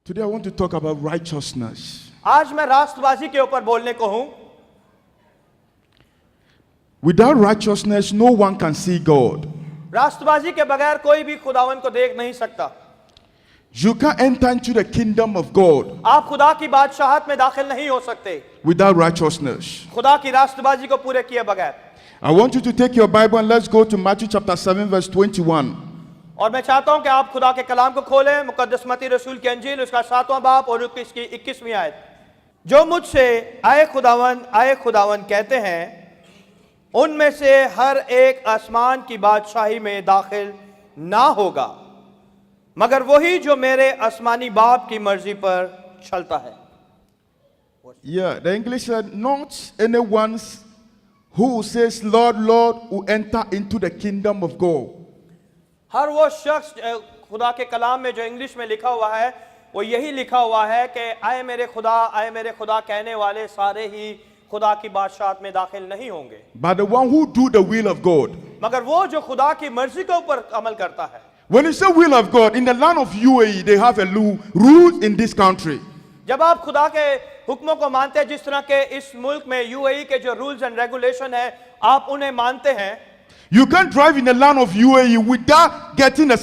Today I want to talk about righteousness. आज मैं राष्ट्रवादी के ऊपर बोलने को हूं। Without righteousness, no one can see God. राष्ट्रवादी के बगैर कोई भी खुदावन को देख नहीं सकता। You can't enter into the kingdom of God आप खुदा की बादशाहत में दाखिल नहीं हो सकते without righteousness. खुदा की राष्ट्रवादी को पूरे किए बगैर। I want you to take your Bible and let's go to Matthew chapter 7 verse 21. और मैं चाहता हूं कि आप खुदा के कलाम को खोलें, मुकद्दस मत्ती रसूल की अंजील उसका 7वां बाब और उसकी 21वीं आयत। जो मुझसे आए खुदावन कहते हैं, उनमें से हर एक आसमान की बादशाही में दाखिल ना होगा, मगर वही जो मेरे आसमानी बाप की मर्जी पर चलता है। Yeah, the English said, not anyone who says, Lord, Lord, will enter into the kingdom of God. हर वो शख्स खुदा के कलाम में जो इंग्लिश में लिखा हुआ है वो यही लिखा हुआ है कि आए मेरे खुदा कहने वाले सारे ही खुदा की बादशाहत में दाखिल नहीं होंगे, But the one who do the will of God. मगर वो जो खुदा की मर्जी के ऊपर अमल करता है। When you say will of God, in the land of UAE, they have a rule in this country. जब आप खुदा के हुक्मों को मानते हैं, जिस तरह के इस मुल्क में यूएई के जो रूल्स एंड रेगुलेशन है आप उन्हें मानते हैं। You can't drive in the land of UAE without getting a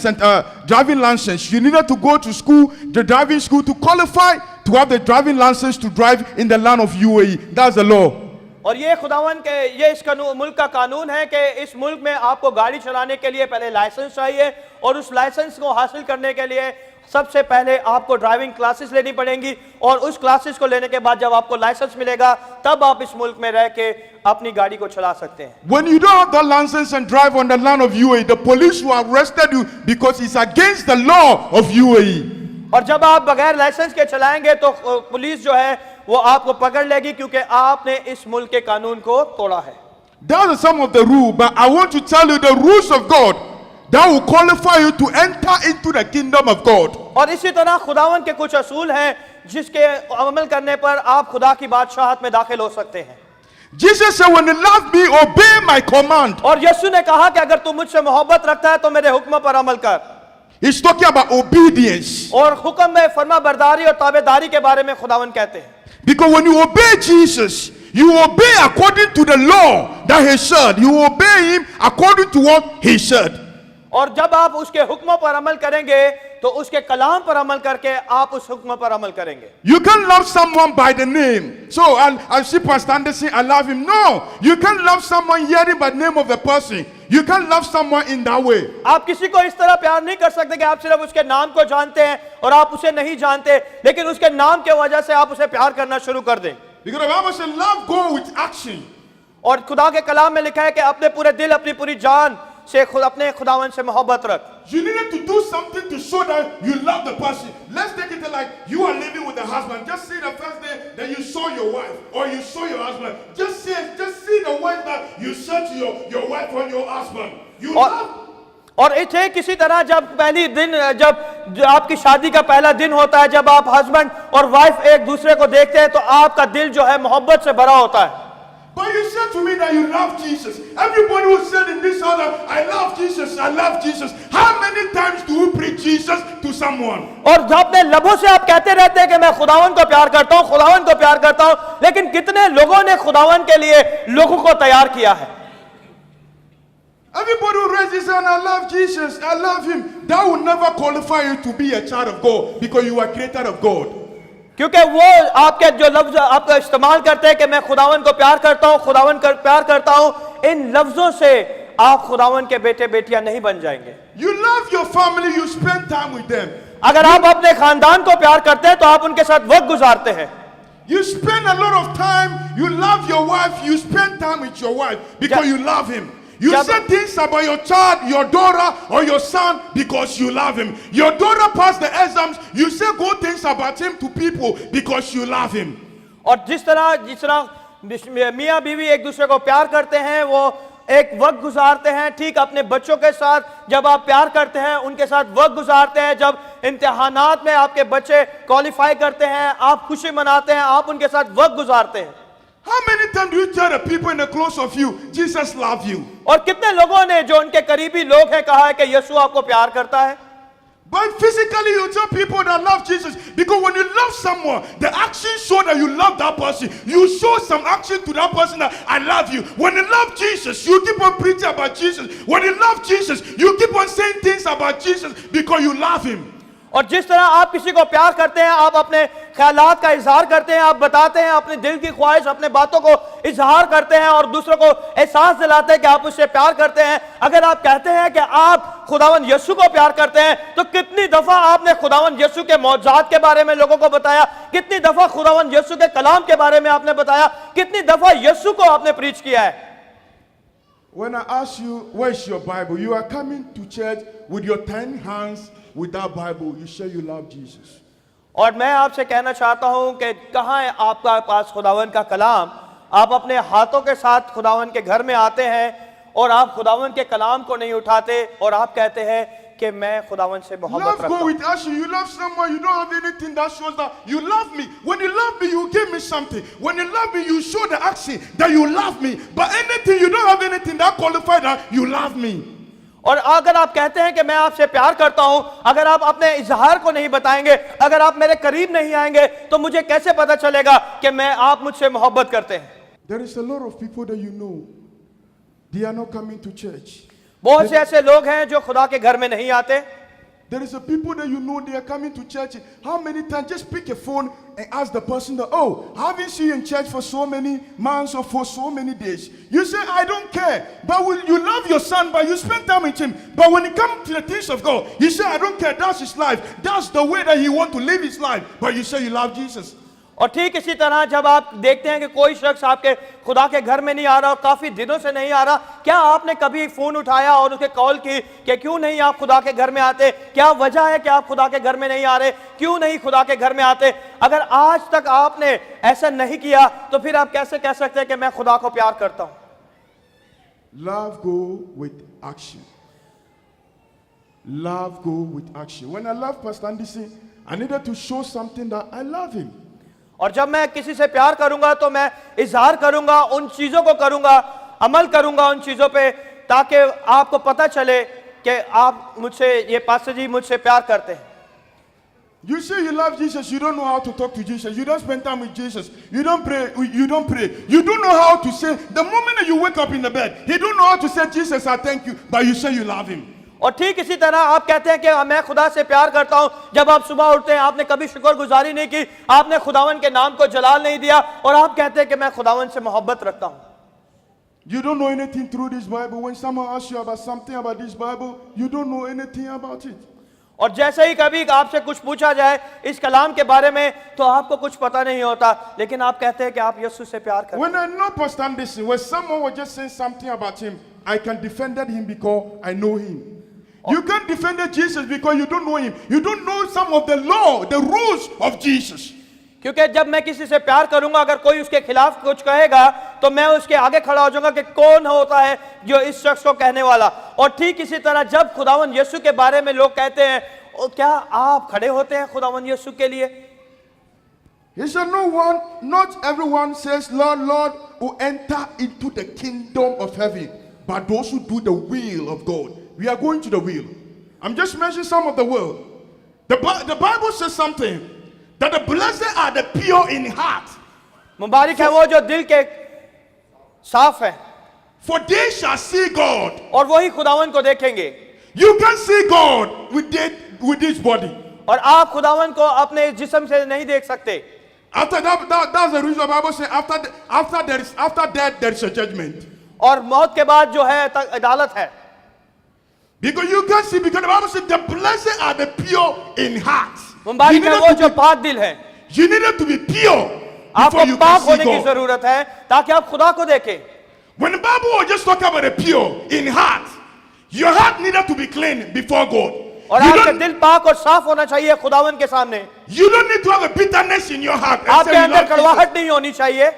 driving license. You needed to go to school, the driving school, to qualify to have the driving license to drive in the land of UAE. That's the law. और ये खुदावन के ये इस मुल्क का कानून है कि इस मुल्क में आपको गाड़ी चलाने के लिए पहले लाइसेंस चाहिए और उस लाइसेंस को हासिल करने के लिए सबसे पहले आपको ड्राइविंग क्लासेस लेनी पड़ेंगी और उस क्लासेस को लेने के बाद जब आपको लाइसेंस मिलेगा तब आप इस मुल्क में रह के अपनी गाड़ी को चला सकते हैं। When you don't have that license and drive on the land of UAE, the police will arrest you because it's against the law of UAE. और जब आप बगैर लाइसेंस के चलाएंगे तो पुलिस जो है वो आपको पकड़ लेगी क्योंकि आपने इस मुल्क के कानून को तोड़ा है। Those are some of the rules, but I want to tell you the rules of God that will qualify you to enter into the kingdom of God. और इसी तरह खुदावन के कुछ असूल हैं जिसके अमल करने पर आप खुदा की बादशाहत में दाखिल हो सकते हैं। Jesus said, when you love me, obey my command. और यीशु ने कहा कि अगर तू मुझसे मोहब्बत रखता है तो मेरे हुक्म पर अमल कर। He's talking about obedience. और हुक्म में फरमाबरदारी और ताबेदारी के बारे में खुदावन कहते हैं। Because when you obey Jesus, you obey according to the law that he said. You obey him according to what he said. और जब आप उसके हुक्मों पर अमल करेंगे तो उसके कलाम पर अमल करके आप उस हुक्म पर अमल करेंगे। You can't love someone by the name. So I see Pastor Anderson, I love him. No, you can't love someone hearing by the name of the person. You can't love someone in that way. आप किसी को इस तरह प्यार नहीं कर सकते कि आप सिर्फ उसके नाम को जानते हैं और आप उसे नहीं जानते, लेकिन उसके नाम के वजह से आप उसे प्यार करना शुरू कर दें। Because the Bible says love go with action. और खुदा के कलाम में लिखा है कि अपने पूरे दिल अपनी पूरी जान से खुद अपने खुदावन से मोहब्बत रख। You needed to do something to show that you love the person. Let's take it like you are living with the husband. Just see the first day that you saw your wife or you saw your husband. Just see the way that you said to your wife or your husband. You love. और इसे किसी तरह जब पहली दिन जब आपकी शादी का पहला दिन होता है, जब आप हस्बैंड और वाइफ एक दूसरे को देखते हैं तो आपका दिल जो है मोहब्बत से भरा होता है। But you said to me that you love Jesus. Everybody who said in this order, I love Jesus, I love Jesus. How many times do you preach Jesus to someone? और जब अपने लबों से आप कहते रहते हैं कि मैं खुदावन को प्यार करता हूँ, खुदावन को प्यार करता हूँ, लेकिन कितने लोगों ने खुदावन के लिए लोगों को तैयार किया है? Everybody who raises his hand, I love Jesus, I love him. That will never qualify you to be a child of God because you are created of God. क्योंकि वो आपके जो लफ्ज आपका इस्तेमाल करते हैं कि मैं खुदावन को प्यार करता हूँ, खुदावन को प्यार करता हूँ, इन लफ्जों से आप खुदावन के बेटे बेटियां नहीं बन जाएंगे। You love your family, you spend time with them. अगर आप अपने खानदान को प्यार करते हैं तो आप उनके साथ वक्त गुजारते हैं। You spend a lot of time, you love your wife, you spend time with your wife because you love him. You say things about your child, your daughter, or your son because you love him. Your daughter passed the exams, you say good things about him to people because you love him. और जिस तरह मियाँ बीवी एक दूसरे को प्यार करते हैं, वो एक वक्त गुजारते हैं, ठीक अपने बच्चों के साथ जब आप प्यार करते हैं उनके साथ वक्त गुजारते हैं, जब इम्तिहानात में आपके बच्चे क्वालिफाई करते हैं आप खुशी मनाते हैं, आप उनके साथ वक्त गुजारते हैं। How many times do you tell the people in the close of you, Jesus loves you? और कितने लोगों ने जो उनके करीबी लोग हैं कहा है कि यीशु आपको प्यार करता है? But physically you tell people that love Jesus, because when you love someone, the action show that you love that person. You show some action to that person that I love you. When you love Jesus, you keep on preaching about Jesus. When you love Jesus, you keep on saying things about Jesus because you love him. और जिस तरह आप किसी को प्यार करते हैं, आप अपने ख्यालात का इजहार करते हैं, आप बताते हैं अपने दिल की ख्वाहिश, अपने बातों को इजहार करते हैं और दूसरों को एहसास दिलाते हैं कि आप उससे प्यार करते हैं। अगर आप कहते हैं कि आप खुदावन यीशु को प्यार करते हैं, तो कितनी दफा आपने खुदावन यीशु के मौजूदात के बारे में लोगों को बताया, कितनी दफा खुदावन यीशु के कलाम के बारे में आपने बताया, कितनी दफा यीशु को आपने प्रीच किया है। When I ask you, where's your Bible? You are coming to church with your 10 hands with that Bible. You say you love Jesus. और मैं आपसे कहना चाहता हूं कि कहां है आपका पास खुदावन का कलाम। आप अपने हाथों के साथ खुदावन के घर में आते हैं और आप खुदावन के कलाम को नहीं उठाते और आप कहते हैं कि मैं खुदावन से मोहब्बत Love रखता go हूं। with action. You love someone, you don't have anything that shows that you love me. When you love me, you give me something. When you love me, you show the action that you love me. But anything, you don't have anything that qualifies that you love me. और अगर आप कहते हैं कि मैं आपसे प्यार करता हूं, अगर आप अपने इजहार को नहीं बताएंगे, अगर आप मेरे करीब नहीं आएंगे, तो मुझे कैसे पता चलेगा कि आप मुझसे मोहब्बत करते हैं। There is a lot of people that you know, they are not coming to church. बहुत से ऐसे लोग हैं जो खुदा के घर में नहीं आते। There is a people that you know, they are coming to church. How many times? Just pick a phone and ask the person that, oh, I haven't seen you in church for so many months or for so many days. You say, I don't care. But you love your son, but you spend time with him. But when it comes to the things of God, you say, I don't care. That's his life. That's the way that he wants to live his life. But you say you love Jesus. और ठीक इसी तरह जब आप देखते हैं कि कोई शख्स आपके खुदा के घर में नहीं आ रहा और काफी दिनों से नहीं आ रहा, क्या आपने कभी फोन उठाया और उसे कॉल की कि क्यों नहीं आप खुदा के घर में आते, क्या वजह है कि आप खुदा के घर में नहीं आ रहे, क्यों नहीं खुदा के घर में आते? अगर आज तक आपने ऐसा नहीं किया तो फिर आप कैसे कह सकते हैं कि मैं खुदा को प्यार करता हूं? Love go with action. Love go with action. When I love Pastor Anderson, I needed to show something that I love him. और जब मैं किसी से प्यार करूंगा तो मैं इजहार करूंगा, उन चीजों को करूंगा, अमल करूंगा उन चीजों पे, ताकि आपको पता चले कि आप मुझसे, ये पास्टर जी मुझसे प्यार करते हैं। You say you love Jesus, you don't know how to talk to Jesus, you don't spend time with Jesus, you don't pray, you don't know how to say, the moment that you wake up in the bed, you don't know how to say, Jesus, I thank you, but you say you love him. और ठीक इसी तरह आप कहते हैं कि मैं खुदा से प्यार करता हूं, जब आप सुबह उठते हैं आपने कभी शुक्रगुजारी नहीं की, आपने खुदावन के नाम को जलाल नहीं दिया और आप कहते हैं कि मैं खुदावन से मोहब्बत रखता हूं। You don't know anything through this Bible. When someone asks you about something about this Bible, you don't know anything about it. और जैसे ही कभी आपसे कुछ पूछा जाए इस कलाम के बारे में तो आपको कुछ पता नहीं होता, लेकिन आप कहते हैं कि आप यीशु से प्यार करते हैं। When I know Pastor Anderson, when someone was just saying something about him, I can defend him because I know him. You can't defend Jesus because you don't know him. You don't know some of the law, the rules of Jesus. क्योंकि जब मैं किसी से प्यार करूंगा, अगर कोई उसके खिलाफ कुछ कहेगा तो मैं उसके आगे खड़ा हो जाऊंगा कि कौन होता है जो इस शख्स को कहने वाला। और ठीक इसी तरह जब खुदावन यीशु के बारे में लोग कहते हैं, क्या आप खड़े होते हैं खुदावन यीशु के लिए? He said, not everyone says, Lord, Lord, will enter into the kingdom of heaven, but those who do the will of God. We are going to the will. I'm just mentioning some of the will. The Bible says something, that the blessed are the pure in heart. मुबारक है वो जो दिल के साफ है, for they shall see God. और वही खुदावन को देखेंगे। You can see God with this body. और आप खुदावन को अपने जिस्म से नहीं देख सकते। After that's the reason the Bible says after death there is a judgment. और मौत के बाद जो है अदालत है। Because you can see, because the Bible says the blessed are the pure in heart. मुबारक है वो जो पाक दिल है। You needed to be pure before you आपको पाक can see होने की God. जरूरत है ताकि आप खुदा को देखें। When the Bible was just talking about the pure in heart, your heart needed to be clean before God. और आपका दिल पाक और साफ होना चाहिए खुदावन के सामने। You don't need to have a bitterness in your heart. आपके अंदर कड़वाहट नहीं होनी चाहिए।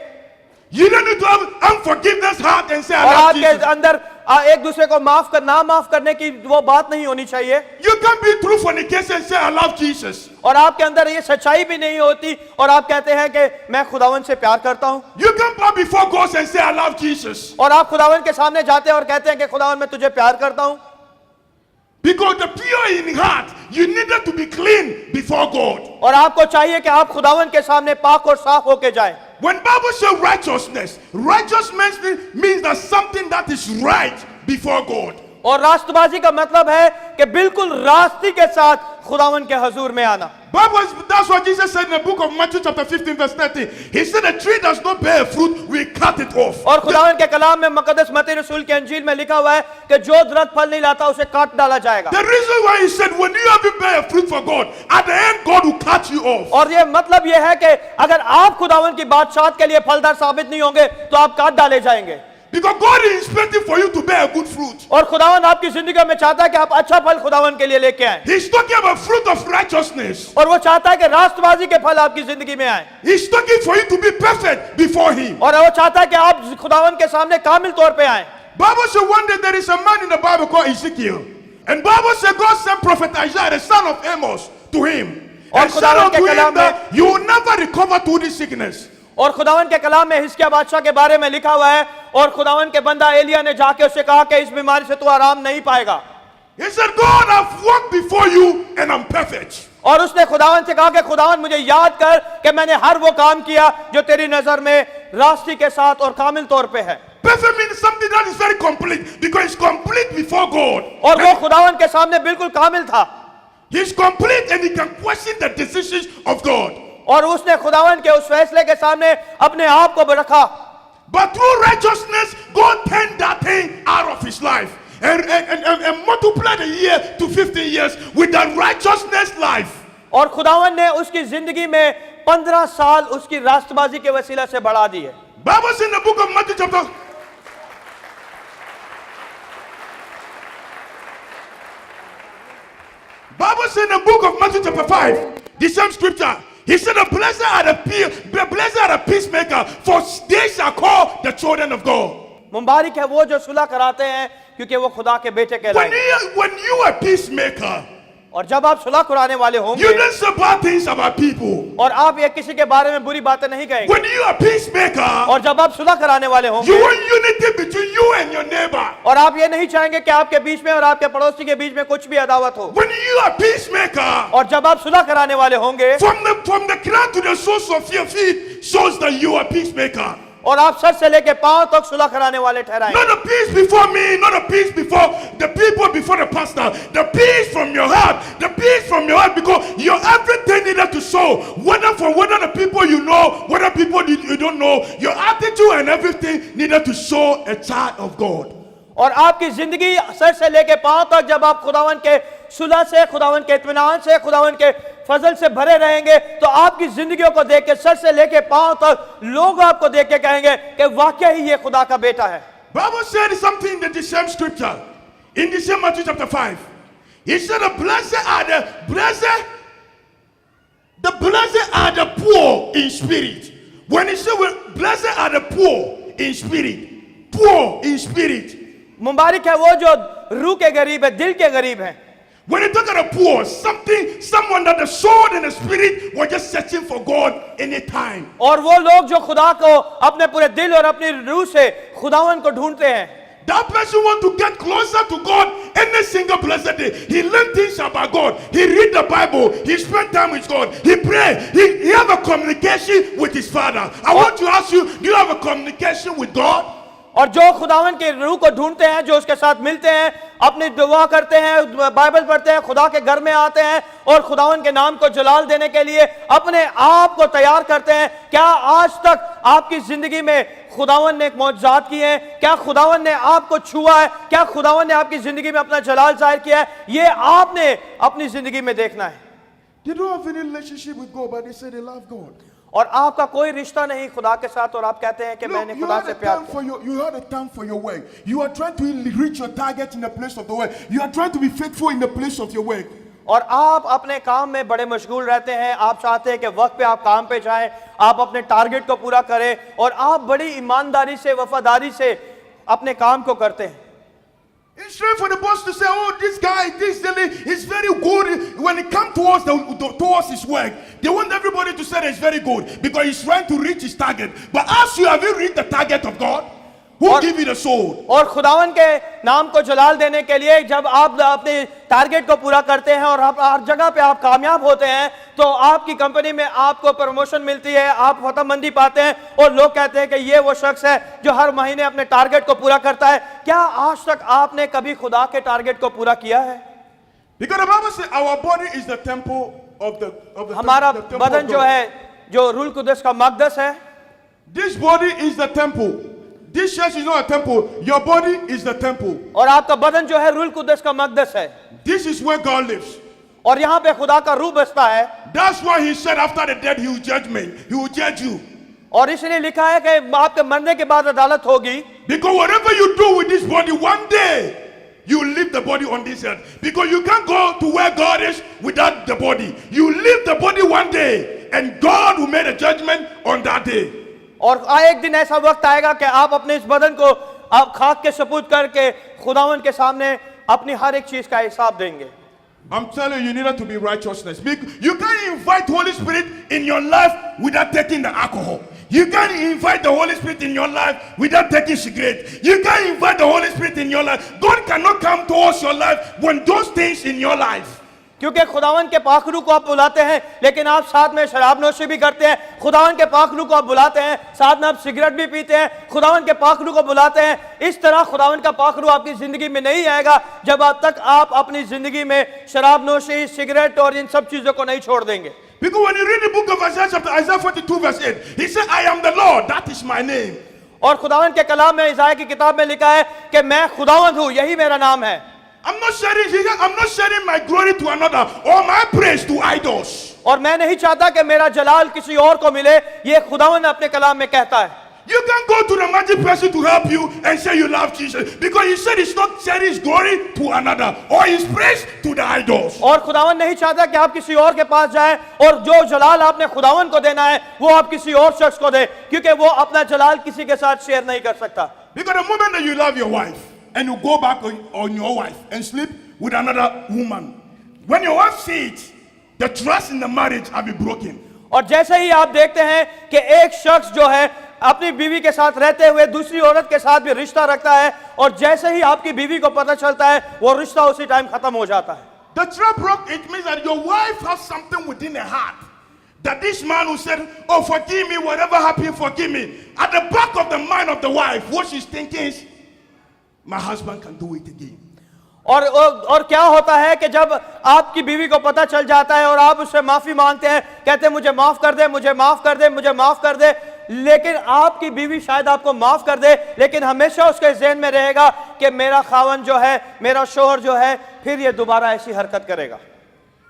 You don't need to have unforgiveness heart and say I और love आपके Jesus. अंदर एक दूसरे को ना माफ करने की वो बात नहीं होनी चाहिए। You can't be true fornication and say I love Jesus. और आपके अंदर ये सच्चाई भी नहीं होती और आप कहते हैं कि मैं खुदावन से प्यार करता हूं। You can't bow before God and say I love Jesus. और आप खुदावन के सामने जाते हैं और कहते हैं कि खुदावन मैं तुझे प्यार करता हूं। Because the pure in heart, you needed to be clean before God. और आपको चाहिए कि आप खुदावन के सामने पाक और साफ होके जाएं। When Bible says righteousness, righteousness means that something that is right before God. और रास्तबाजी का मतलब है कि बिल्कुल रास्ते के साथ खुदावन के हजूर में आना। That's what Jesus said in the book of Matthew chapter 15 verse 30. He said a tree does not bear fruit, we cut it off. और खुदावन के कलाम में मुकद्दस मत्ती रसूल के अंजील में लिखा हुआ है कि जो दरख्त फल नहीं लाता उसे काट डाला जाएगा। The reason why he said when you haven't bear fruit for God, at the end God will cut you off. और ये मतलब ये है कि अगर आप खुदावन की बादशाहत के लिए फलदार साबित नहीं होंगे तो आप काट डाले जाएंगे। Because God is expecting for you to bear good fruit. और खुदावन आपकी जिंदगी में चाहता है कि आप अच्छा फल खुदावन के लिए लेके आए। He's talking about fruit of righteousness. और वो चाहता है कि रास्तबाजी के फल आपकी जिंदगी में आए। He's talking for you to be perfect before Him. और वो चाहता है कि आप खुदावन के सामने कामिल तौर पे आए। Bible says one day there is a man in the Bible called Ezekiel, and Bible says God sent prophet Isaiah, the son of Amos, to him, and said unto him that you will never recover to this sickness. और खुदावन के कलाम में हिजकिय्याह बादशाह के बारे में लिखा हुआ है और खुदावन के बंदा एलिया ने जाके उससे कहा कि इस बीमारी से तू आराम नहीं पाएगा। He said, God, I've walked before you and I'm perfect. और उसने खुदावन से कहा कि खुदावन मुझे याद कर कि मैंने हर वो काम किया जो तेरी नजर में रास्ते के साथ और कामिल तौर पे है। Perfect means something that is very complete because it's complete before God. और वो खुदावन के सामने बिल्कुल कामिल था। He's complete and he can question the decisions of God. और उसने खुदावन के उस फैसले के सामने अपने आप को रखा। But through righteousness, God turned that thing out of his life and multiplied a year to 15 years with that righteousness life. और खुदावन ने उसकी जिंदगी में 15 साल उसकी रास्तबाजी के वसीला से बढ़ा दिए। Bible says in the book of Matthew chapter Bible says in the book of Matthew chapter 5, the same scripture. He said, the blessed are the peacemaker, for they shall call the children of God. मुबारक है वो जो सुलह कराते हैं क्योंकि वो खुदा के बेटे कहलाएंगे। When you are a peacemaker, और जब आप सुलह कराने वाले होंगे, you don't say bad things about people. और आप ये किसी के बारे में बुरी बातें नहीं कहेंगे। When you are a peacemaker, और जब आप सुलह कराने वाले होंगे, you want unity between you and your neighbor. और आप ये नहीं चाहेंगे कि आपके बीच में और आपके पड़ोसी के बीच में कुछ भी अदावत हो। When you are a peacemaker, और जब आप सुलह कराने वाले होंगे, from the crown to the soles of your feet shows that you are a peacemaker. और आप सर से लेके पांव तक सुलह कराने वाले ठहराएंगे। Not a peace before me, not a peace before the people, before the pastor. The peace from your heart, the peace from your heart, because your everything needed to show, whether the people you know, whether people you don't know, your attitude and everything needed to show a child of God. और आपकी जिंदगी sir से लेके पांव तक जब आप खुदावन के सुलह से, खुदावन के इत्मीनान से, खुदावन के फजल से भरे रहेंगे तो आपकी जिंदगियों को देख के सर से लेके पांव तक लोग आपको देख के कहेंगे कि वाकई ही ये खुदा का बेटा है। Bible said something in the same scripture in the same Matthew chapter 5. He said the blessed are the poor in spirit. When he said blessed are the poor in spirit. मुबारक है वो जो रूह के गरीब है, दिल के गरीब है। When you talk about poor, someone that the soul and the spirit were just searching for God anytime. और वो लोग जो खुदा को अपने पूरे दिल और अपनी रूह से खुदावन को ढूंढते हैं। That person want to get closer to God any single blessed day. He learn things about God. He read the Bible. He spend time with God. He pray. He have a communication with his father. I want to ask you, do you have a communication with God? और जो खुदावन के रूह को ढूंढते हैं, जो उसके साथ मिलते हैं, अपनी दुआ करते हैं, बाइबल पढ़ते हैं, खुदा के घर में आते हैं और खुदावन के नाम को जलाल देने के लिए अपने आप को तैयार करते हैं, क्या आज तक आपकी जिंदगी में खुदावन ने एक मौजज़ात की है? क्या खुदावन ने आपको छुआ है? क्या खुदावन ने आपकी जिंदगी में अपना जलाल जाहिर किया है? ये आपने अपनी जिंदगी में देखना है। They don't have any relationship with God, but they say they love God. और आपका कोई रिश्ता नहीं खुदा के साथ और आप कहते हैं कि मैंने खुदा से प्यार किया। You had a time for your work. You are trying to reach your target in the place of the work. You are trying to be faithful in the place of your work. और आप अपने काम में बड़े मशगूल रहते हैं, आप चाहते हैं कि वक्त पे आप काम पे जाएं, आप अपने टारगेट को पूरा करें और आप बड़ी ईमानदारी से, वफादारी से अपने काम को करते हैं। Instead for the boss to say, oh, this guy, this lady is very good when it comes towards his work. They want everybody to say that it's very good because he's trying to reach his target. But as you have you reached the target of God? Who और- give you the sword? और खुदावन के नाम को जलाल देने के लिए जब आप अपने टारगेट को पूरा करते हैं और आप हर जगह पे आप कामयाब होते हैं तो आपकी कंपनी में आपको प्रमोशन मिलती है, आप फतहमंदी पाते हैं और लोग कहते हैं कि ये वो शख्स है जो हर महीने अपने टारगेट को पूरा करता है। क्या आज तक आपने कभी खुदा के टारगेट को पूरा किया है? Because the Bible says our body is the temple of the हमारा the temple बदन of जो God. है जो रूल कुदस का मकदस है, This body is the temple. This church is not a temple. Your body is the temple. और आपका बदन जो है रूल कुदस का मकदस है This is where God lives. और यहाँ पे खुदा का रूह बसता है। That's why he said after the death he will judge me. He will judge you. और इसलिए लिखा है कि आपके मरने के बाद अदालत होगी, Because whatever you do with this body, one day you will leave the body on this earth. Because you can't go to where God is without the body. You leave the body one day, and God will make a judgment on that day. और एक दिन ऐसा वक्त आएगा कि आप अपने इस बदन को आप खाक के सपूत करके खुदावन के सामने अपनी हर एक चीज का हिसाब देंगे। I'm telling you, you needed to be righteousness. You can't invite Holy Spirit in your life without taking the alcohol. You can't invite the Holy Spirit in your life without taking cigarette. You can't invite the Holy Spirit in your life. God cannot come towards your life when those things in your life. क्योंकि खुदावन के पाखरू को आप बुलाते हैं लेकिन आप साथ में शराब नोशी भी करते हैं। खुदावन के पाखरू को आप बुलाते हैं, साथ में आप सिगरेट भी पीते हैं। खुदावन के पाखरू को बुलाते हैं। इस तरह खुदावन का पाखरू आपकी जिंदगी में नहीं आएगा जब तक आप अपनी जिंदगी में शराब नोशी, सिगरेट और इन सब चीजों को नहीं छोड़ देंगे। Because when you read the book of Isaiah, chapter Isaiah 42 verse 8, he said, I am the Lord, that is my name. और खुदावन के कलाम में इज़ाया की किताब में लिखा है कि मैं खुदावन हूं, यही मेरा नाम है। I'm not sharing my glory to another or my praise to idols. और मैं नहीं चाहता कि मेरा जलाल किसी और को मिले, ये खुदावन अपने कलाम में कहता है। You can't go to the magic person to help you and say you love Jesus because he said he's not sharing his glory to another or his praise to the idols. और खुदावन नहीं चाहता कि आप किसी और के पास जाएं और जो जलाल आपने खुदावन को देना है वो आप किसी और शख्स को दे, क्योंकि वो अपना जलाल किसी के साथ शेयर नहीं कर सकता। Because the moment that you love your wife and you go back on your wife and sleep with another woman, when your wife sees the trust in the marriage have been broken. और जैसे ही आप देखते हैं कि एक शख्स जो है अपनी बीवी के साथ रहते हुए दूसरी औरत के साथ भी रिश्ता रखता है और जैसे ही आपकी बीवी को पता चलता है वो रिश्ता उसी टाइम खत्म हो जाता है। The trust broke, it means that your wife has something within her heart. That this man who said, oh, forgive me, whatever happened, forgive me. At the back of the mind of the wife, what she's thinking is, my husband can do it again. और क्या होता है कि जब आपकी बीवी को पता चल जाता है और आप उससे माफी मांगते हैं, कहते हैं मुझे माफ कर दे, मुझे माफ कर दे, मुझे माफ कर दे, लेकिन आपकी बीवी शायद आपको माफ कर दे लेकिन हमेशा उसके ज़हन में रहेगा कि मेरा खावन जो है, मेरा शोहर जो है, फिर ये दोबारा ऐसी हरकत करेगा।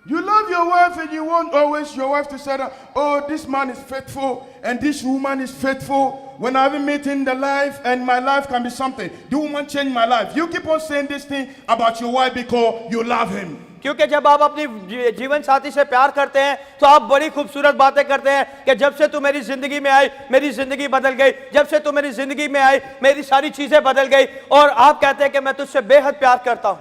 You love your wife and you want always your wife to say that, oh, this man is faithful and this woman is faithful. When I haven't met in the life and my life can be something. The woman changed my life. You keep on saying this thing about your wife because you love him. क्योंकि जब आप अपनी जीवन साथी से प्यार करते हैं तो आप बड़ी खूबसूरत बातें करते हैं कि जब से तू मेरी जिंदगी में आई मेरी जिंदगी बदल गई, जब से तू मेरी जिंदगी में आई मेरी सारी चीजें बदल गई, और आप कहते हैं कि मैं तुझसे बेहद प्यार करता हूं।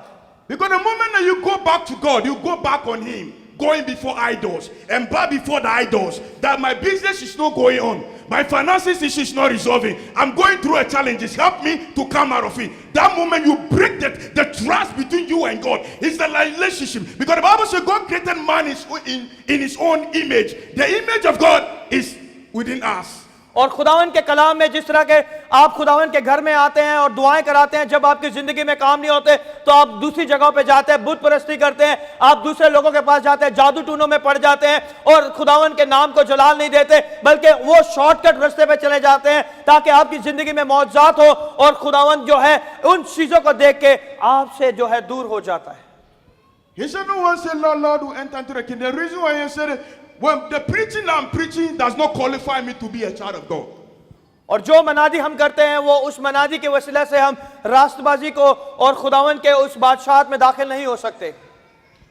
Because the moment that you go back to God, you go back on him, going before idols and bow before the idols, that my business is not going on, my finances is not resolving, I'm going through a challenge, help me to come out of it. That moment you break the trust between you and God. It's the relationship. Because the Bible says God created man in his own image. The image of God is within us. और खुदावन के कलाम में जिस तरह के आप खुदावन के घर में आते हैं और दुआएं कराते हैं, जब आपकी जिंदगी में काम नहीं होते तो आप दूसरी जगहों पे जाते हैं, बुत परस्ती करते हैं, आप दूसरे लोगों के पास जाते हैं, जादू टूनों में पड़ जाते हैं और खुदावन के नाम को जलाल नहीं देते, बल्कि वो शॉर्टकट रास्ते पे चले जाते हैं ताकि आपकी जिंदगी में मौजूद हो और खुदावन जो है उन चीजों को देख के आपसे जो है दूर हो जाता है। He said, no one said, Lord, Lord, will enter into the kingdom. The reason why he said, well, the preaching I'm preaching does not qualify me to be a child of God. और जो मनादी हम करते हैं वो उस मनादी के वसीले से हम रास्तबाजी को और खुदावन के उस बादशाहत में दाखिल नहीं हो सकते।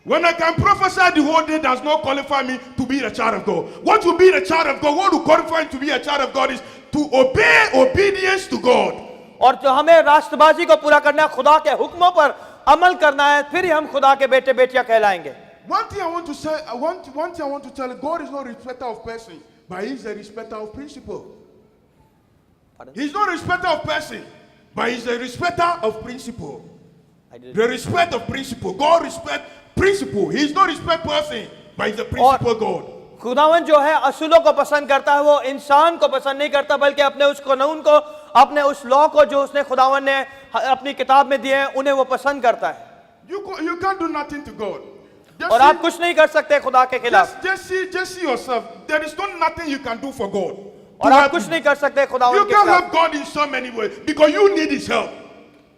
When I can prophesy the whole day does not qualify me to be a child of God. What to be a child of God, what to qualify to be a child of God is to obey obedience to God. और जो हमें रास्तबाजी को पूरा करना है, खुदा के हुक्मों पर अमल करना है, फिर ही हम खुदा के बेटे बेटियां कहलाएंगे। One thing I want to say, one thing I want to tell you, God is not a respecter of person, but He's a respecter of principle. Pardon? He's not a respecter of person. But he's a respecter of principle. I did- The respect of principle. God respect principle. He's not respect person, but he's a principle God. खुदावन जो है असूलों को पसंद करता है, वो इंसान को पसंद नहीं करता, बल्कि अपने उस कानून को, अपने उस लॉ को जो उसने खुदावन ने अपनी किताब में दिए हैं, उन्हें वो पसंद करता है। You can't do nothing to God. और आप कुछ नहीं कर सकते खुदा के खिलाफ, Just see yourself. There is nothing you can do for God. और आप कुछ नहीं कर सकते खुदावन You के can't खिलाफ। help God in so many ways because you need His help.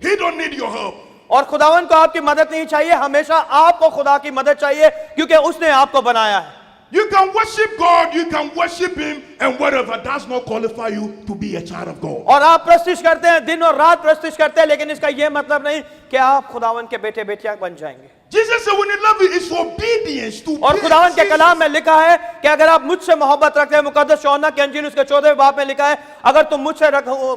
He don't need your help. और खुदावन को आपकी मदद नहीं चाहिए, हमेशा आपको खुदा की मदद चाहिए, क्योंकि उसने आपको बनाया है। You can worship God, you can worship Him, and whatever does not qualify you to be a child of God. और आप प्रस्तिश करते हैं, दिन और रात प्रस्तिश करते हैं, लेकिन इसका यह मतलब नहीं कि आप खुदावन के बेटे बेटियां बन जाएंगे। Jesus said, when He love you, it's obedience to और obey खुदावन के Jesus. कलाम में लिखा है कि अगर आप मुझसे मोहब्बत रखते हैं, मुकद्दस यूहन्ना की अंजील उसके 14वें बाब में लिखा है, अगर तुम मुझसे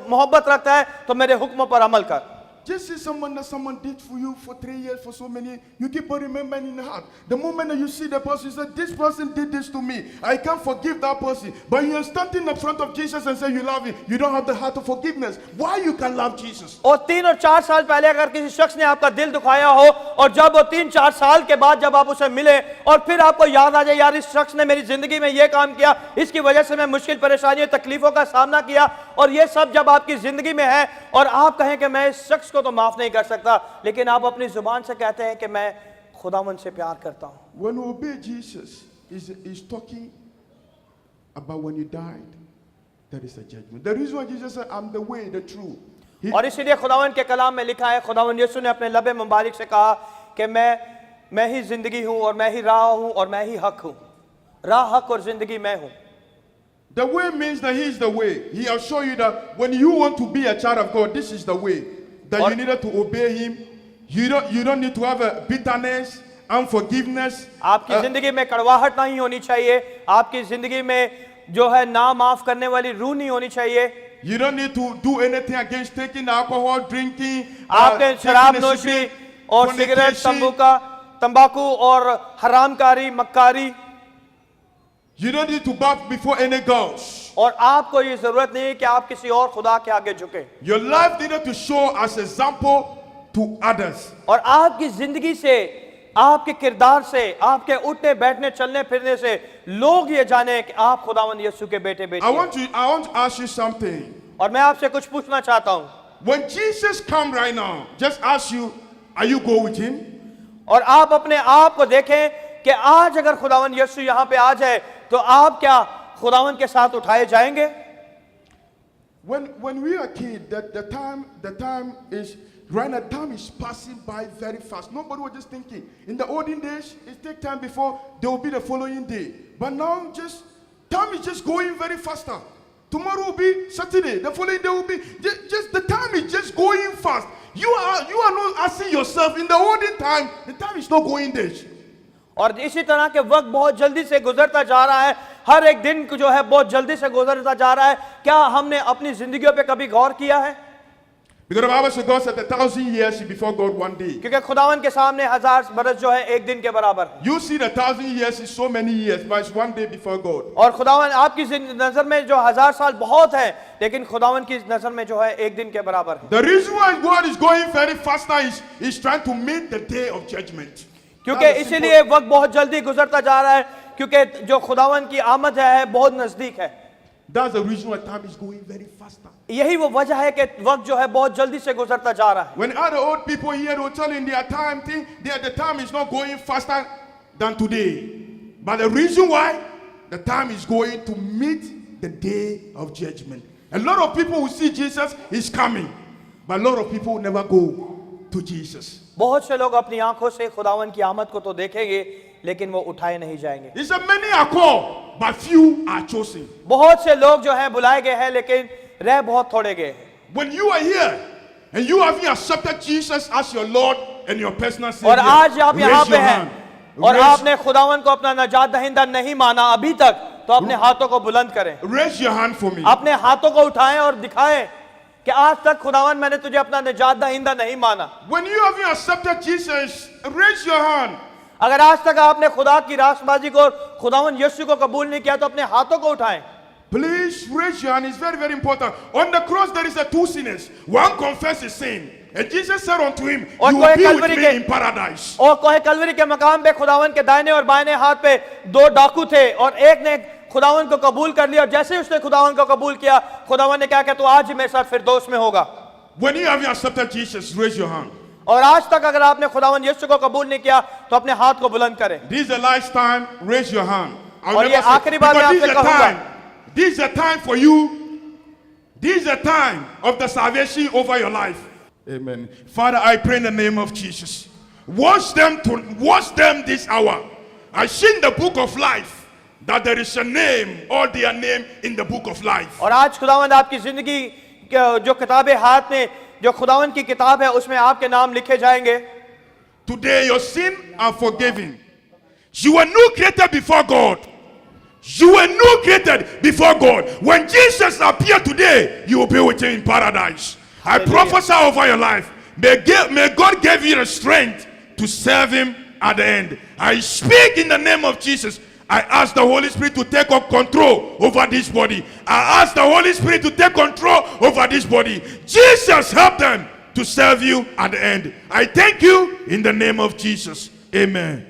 मोहब्बत रखता है तो मेरे हुक्मों पर अमल कर। Just see someone that someone did for you for 3 years, for so many, you keep on remembering in the heart. The moment that you see the person, you say, this person did this to me. I can't forgive that person. But you are standing in front of Jesus and say you love him. You don't have the heart of forgiveness. Why you can love Jesus? और 3 और 4 साल पहले अगर किसी शख्स ने आपका दिल दुखाया हो, और जब वो 3-4 साल के बाद जब आप उसे मिले और फिर आपको याद आ जाए, यार इस शख्स ने मेरी जिंदगी में ये काम किया, इसकी वजह से मैं मुश्किल परेशानियों तकलीफों का सामना किया, और ये सब जब आपकी जिंदगी में है, और आप कहें कि मैं इस शख्स को तो माफ नहीं कर सकता, लेकिन आप अपनी जुबान से कहते हैं कि मैं खुदावन से प्यार करता हूं। When we obey Jesus, is talking about when you died. That is a judgment. The reason why Jesus said, I'm the way, the truth. और इसीलिए खुदावन के कलाम में लिखा है, खुदावन यीशु ने अपने लबे मुबारक से कहा कि मैं ही जिंदगी हूं, और मैं ही राह हूं, और मैं ही हक हूं। राह, हक और जिंदगी मैं हूं। The way means that He is the way. He will show you that when you want to be a child of God, this is the way. That you needed to obey Him. You don't need to have a bitterness, unforgiveness. आपकी जिंदगी में कड़वाहट नहीं होनी चाहिए, आपकी जिंदगी में जो है ना माफ करने वाली रूह नहीं होनी चाहिए। You don't need to do anything against taking alcohol, drinking, आपने taking शराब a नोशी cigarette, और सिगरेट, fornication. तंबाकू और हरामकारी, मक्कारी, You don't need to bow before any gods. और आपको ये जरूरत नहीं है कि आप किसी और खुदा के आगे झुके। Your life needed to show as example to others. और आपकी जिंदगी से, आपके किरदार से, आपके उठने बैठने चलने फिरने से लोग ये जाने कि आप खुदावंद यीशु के बेटे बेटी I हैं। want to ask you something. और मैं आपसे कुछ पूछना चाहता हूं। When Jesus come right now, just ask you, are you go with Him? और आप अपने आप को देखें कि आज अगर खुदावंद यीशु यहाँ पे आ जाए तो आप क्या खुदावंद के साथ उठाए जाएंगे? When we are kids, the time is right now. Time is passing by very fast. Nobody was just thinking. In the olden days, it take time before there will be the following day. But now, time is just going very faster. Tomorrow will be Saturday. The following day will be just the time is just going fast. You are not asking yourself. In the olden time, the time is not going there. और इसी तरह के वक्त बहुत जल्दी से गुजरता जा रहा है, हर एक दिन जो है बहुत जल्दी से गुजरता जा रहा है। क्या हमने अपनी जिंदगियों पे कभी गौर किया है? Because the Bible says God said 1,000 years before God one day. क्योंकि खुदावन के सामने 1000 बरस जो है एक दिन के बराबर है। You see the 1,000 years is so many years, but it's one day before God. और खुदावन आपकी नजर में जो 1000 साल बहुत है, लेकिन खुदावन की नजर में जो है एक दिन के बराबर है। The reason why God is going very fast now is trying to meet the day of judgment. क्योंकि इसीलिए वक्त बहुत जल्दी गुजरता जा रहा है, क्योंकि जो खुदावन की आमद है बहुत नजदीक है। That's the reason why time is going very faster. यही वो वजह है कि वक्त जो है बहुत जल्दी से गुजरता जा रहा है। When other old people here will tell in their time thing, the time is not going faster than today. But the reason why the time is going to meet the day of judgment. A lot of people will see Jesus is coming, but a lot of people will never go to Jesus. बहुत से लोग अपनी आंखों से खुदावन की आमद को तो देखेंगे, लेकिन वो उठाए नहीं जाएंगे। He said many are called, but few are chosen. बहुत से लोग जो हैं बुलाए गए हैं, लेकिन रह बहुत थोड़े गए हैं। When you are here and you have accepted Jesus as your Lord and your personal Savior, और आज आप यहाँ raise पे your हैं hand. और Raise- आपने खुदावन को अपना नजात दहिंदा नहीं माना अभी तक, तो अपने हाथों को बुलंद करें, Raise your hand for me. अपने हाथों को उठाएं और दिखाएं कि आज तक खुदावन मैंने तुझे अपना नजात दहिंदा नहीं माना। When you have accepted Jesus, raise your hand. अगर आज तक आपने खुदा की रास्तबाजी को और खुदावन यीशु को कबूल नहीं किया, तो अपने हाथों को उठाएं। Please raise your hand. It's very, very important. On the cross, there is a two sinners. One confessed his sin. And Jesus said unto him, और you will be Kalvari with me in paradise. और कोहे कलवरी के मकाम पे खुदावन के दाहिने और बाएं हाथ पे दो डाकू थे और एक ने खुदावन को कबूल कर लिया और जैसे ही उसने खुदावन को कबूल किया खुदावन ने कहा कि तू आज ही मेरे साथ फिरदौस में होगा. When you have accepted Jesus, raise your hand. और आज तक अगर आपने खुदावन यीशु को कबूल नहीं किया तो अपने हाथ को बुलंद करें. This is the last time. Raise your hand. I'll और never ये say- आखिरी बार मैं because this आपसे is the कहूंगा. time. This is the time for you. This is the time of the salvation over your life. Amen. Father, I pray in the name of Jesus. Watch them this hour. I see in the book of life that there is a name, all their name in the book of life. और आज खुदावन आपकी जिंदगी के जो किताबें हाथ में जो खुदावन की किताब है उसमें आपके नाम लिखे जाएंगे. Today your sin are forgiven. You were new created before God. You were new created before God. When Jesus appeared today, you will be with him in paradise. I Hallelujah. prophesy over your life. May God give you the strength to serve him at the end. I speak in the name of Jesus. I ask the Holy Spirit to take up control over this body. I ask the Holy Spirit to take control over this body. Jesus, help them to serve you at the end. I thank you in the name of Jesus. Amen.